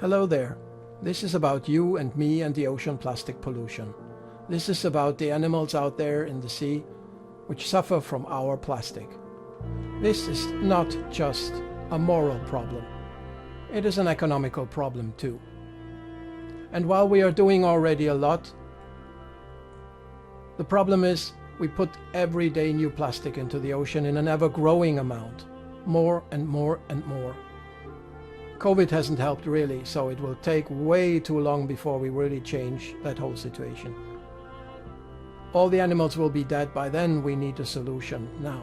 Hello there. This is about you and me and the ocean plastic pollution. This is about the animals out there in the sea which suffer from our plastic. This is not just a moral problem. It is an economical problem too. And while we are doing already a lot, the problem is we put everyday new plastic into the ocean in an ever-growing amount, more and more and more. COVID hasn't helped really, so it will take way too long before we really change that whole situation. All the animals will be dead by then. We need a solution now.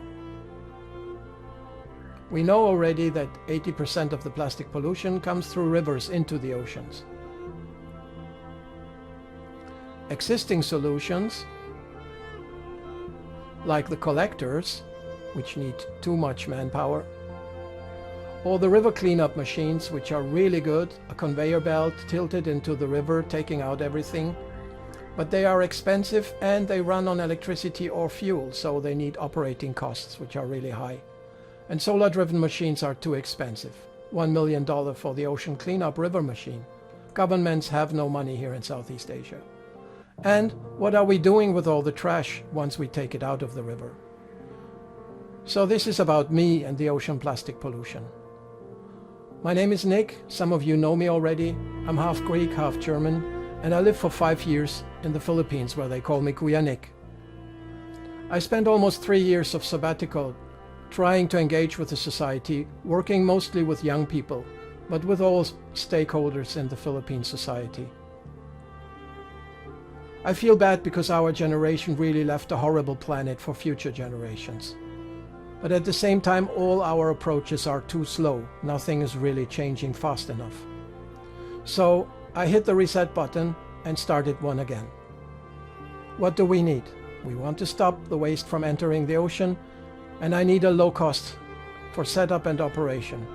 We know already that 80% of the plastic pollution comes through rivers into the oceans. Existing solutions, like the collectors, which need too much manpower, or the river cleanup machines, which are really good, a conveyor belt tilted into the river taking out everything, but they are expensive and they run on electricity or fuel, so they need operating costs which are really high. And solar-driven machines are too expensive. $1 million for the ocean cleanup river machine. Governments have no money here in Southeast Asia. And what are we doing with all the trash once we take it out of the river? So this is about me and the ocean plastic pollution. My name is Nick. Some of you know me already. I'm half Greek, half German, and I lived for 5 years in the Philippines, where they call me Kuya Nick. I spent almost 3 years of sabbatical trying to engage with the society, working mostly with young people, but with all stakeholders in the Philippine society. I feel bad because our generation really left a horrible planet for future generations. But at the same time, all our approaches are too slow. Nothing is really changing fast enough. So I hit the reset button and started one again. What do we need? We want to stop the waste from entering the ocean, and I need a low cost for setup and operation.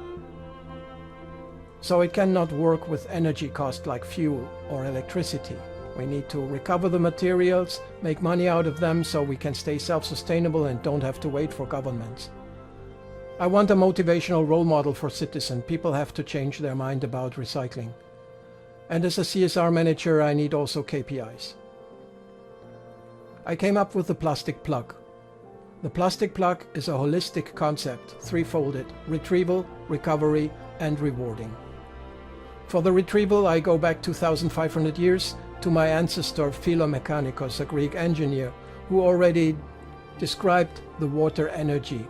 So it cannot work with energy cost like fuel or electricity. We need to recover the materials, make money out of them so we can stay self-sustainable and don't have to wait for governments. I want a motivational role model for citizens. People have to change their mind about recycling. And as a CSR manager, I need also KPIs. I came up with the PlasticPlug. The PlasticPlug is a holistic concept, threefolded: retrieval, recovery, and rewarding. For the retrieval, I go back 2,500 years to my ancestor Philomechanicus, a Greek engineer, who already described the water energy.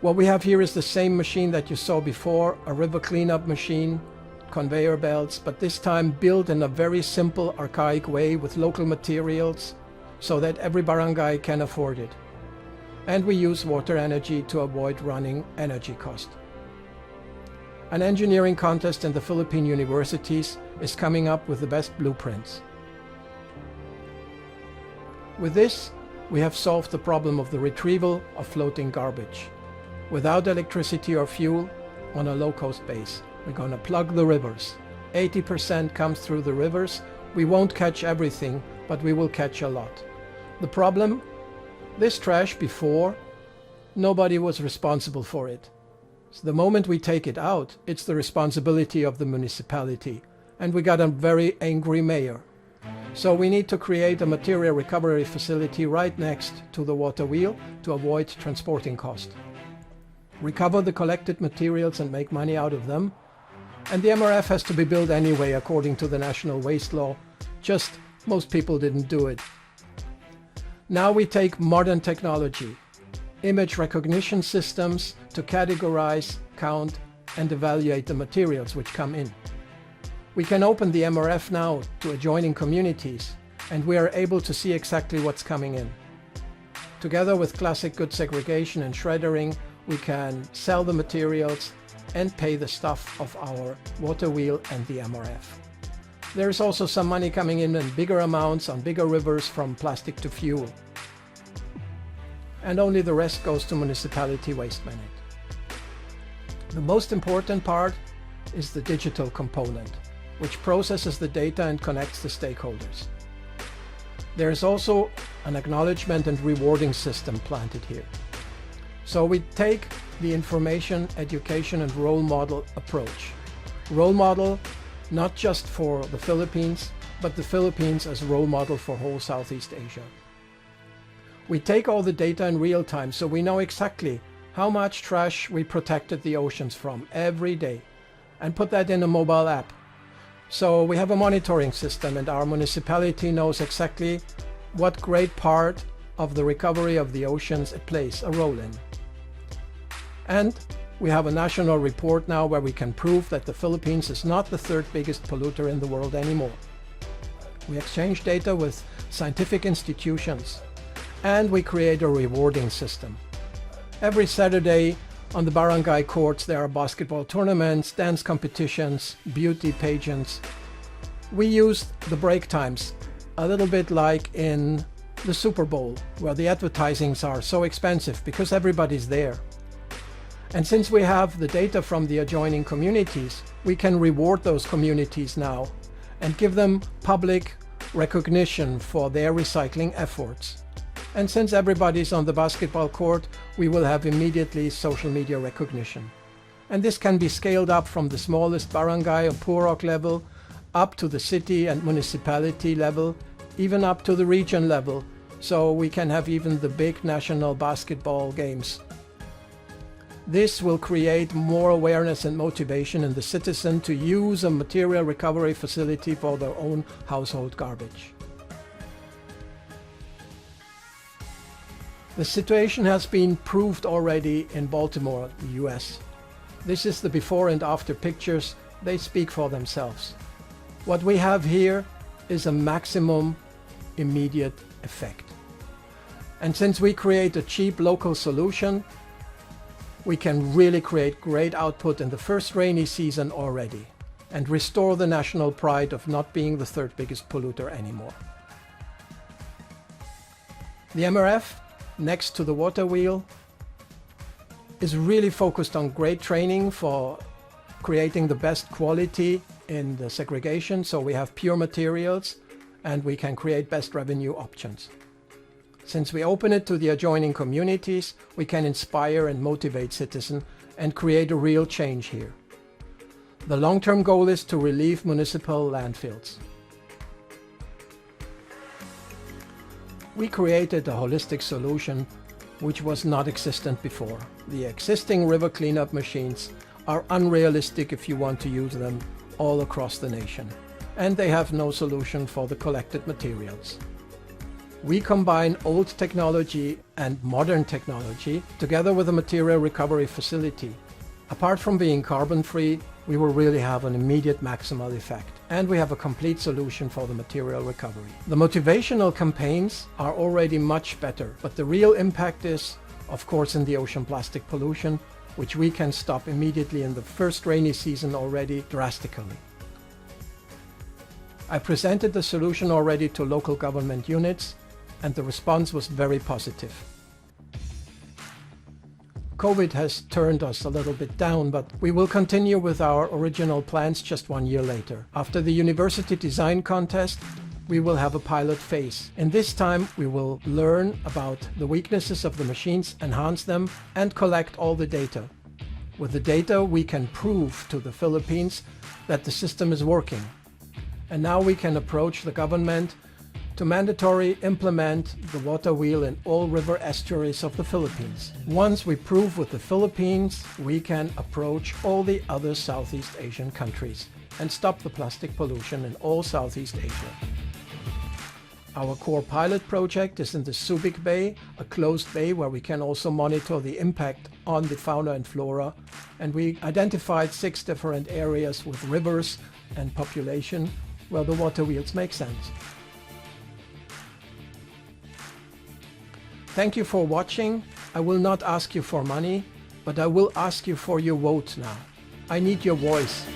What we have here is the same machine that you saw before, a river cleanup machine, conveyor belts, but this time built in a very simple, archaic way with local materials so that every barangay can afford it. And we use water energy to avoid running energy cost. An engineering contest in the Philippine universities is coming up with the best blueprints. With this, we have solved the problem of the retrieval of floating garbage. Without electricity or fuel, on a low-cost base. We're going to plug the rivers. 80% comes through the rivers. We won't catch everything, but we will catch a lot. The problem? This trash before, nobody was responsible for it. So the moment we take it out, it's the responsibility of the municipality. And we got a very angry mayor. So we need to create a material recovery facility right next to the water wheel to avoid transporting cost. Recover the collected materials and make money out of them. And the MRF has to be built anyway according to the national waste law. Just most people didn't do it. Now we take modern technology, image recognition systems to categorize, count, and evaluate the materials which come in. We can open the MRF now to adjoining communities, and we are able to see exactly what's coming in. Together with classic good segregation and shreddering, we can sell the materials and pay the stuff of our water wheel and the MRF. There is also some money coming in bigger amounts on bigger rivers from plastic to fuel. And only the rest goes to municipality waste management. The most important part is the digital component, which processes the data and connects the stakeholders. There is also an acknowledgement and rewarding system planted here. So we take the information, education and role model approach. Role model, not just for the Philippines, but the Philippines as role model for whole Southeast Asia. We take all the data in real time, so we know exactly how much trash we protected the oceans from every day, and put that in a mobile app. So we have a monitoring system, and our municipality knows exactly what great part of the recovery of the oceans it plays a role in. And we have a national report now where we can prove that the Philippines is not the third biggest polluter in the world anymore. We exchange data with scientific institutions, and we create a rewarding system. Every Saturday on the barangay courts there are basketball tournaments, dance competitions, beauty pageants. We use the break times a little bit like in the Super Bowl, where the advertisings are so expensive because everybody's there. And since we have the data from the adjoining communities, we can reward those communities now and give them public recognition for their recycling efforts. And since everybody's on the basketball court, we will have immediately social media recognition. And this can be scaled up from the smallest barangay or Purok level, up to the city and municipality level, even up to the region level, so we can have even the big national basketball games. This will create more awareness and motivation in the citizen to use a material recovery facility for their own household garbage. The situation has been proved already in Baltimore, the US. This is the before and after pictures. They speak for themselves. What we have here is a maximum immediate effect. And since we create a cheap local solution, we can really create great output in the first rainy season already and restore the national pride of not being the third biggest polluter anymore. The MRF, next to the water wheel, is really focused on great training for creating the best quality in the segregation, so we have pure materials and we can create best revenue options. Since we open it to the adjoining communities, we can inspire and motivate citizens and create a real change here. The long-term goal is to relieve municipal landfills. We created a holistic solution which was not existent before. The existing river cleanup machines are unrealistic if you want to use them all across the nation, and they have no solution for the collected materials. We combine old technology and modern technology together with a material recovery facility. Apart from being carbon-free, we will really have an immediate maximal effect. And we have a complete solution for the material recovery. The motivational campaigns are already much better, but the real impact is, of course, in the ocean plastic pollution, which we can stop immediately in the first rainy season already drastically. I presented the solution already to local government units, and the response was very positive. COVID has turned us a little bit down, but we will continue with our original plans just 1 year later. After the university design contest, we will have a pilot phase. In this time, we will learn about the weaknesses of the machines, enhance them, and collect all the data. With the data, we can prove to the Philippines that the system is working. And now we can approach the government to mandatory implement the water wheel in all river estuaries of the Philippines. Once we prove with the Philippines, we can approach all the other Southeast Asian countries and stop the plastic pollution in all Southeast Asia. Our core pilot project is in the Subic Bay, a closed bay where we can also monitor the impact on the fauna and flora, and we identified 6 different areas with rivers and population where the water wheels make sense. Thank you for watching. I will not ask you for money, but I will ask you for your vote now. I need your voice.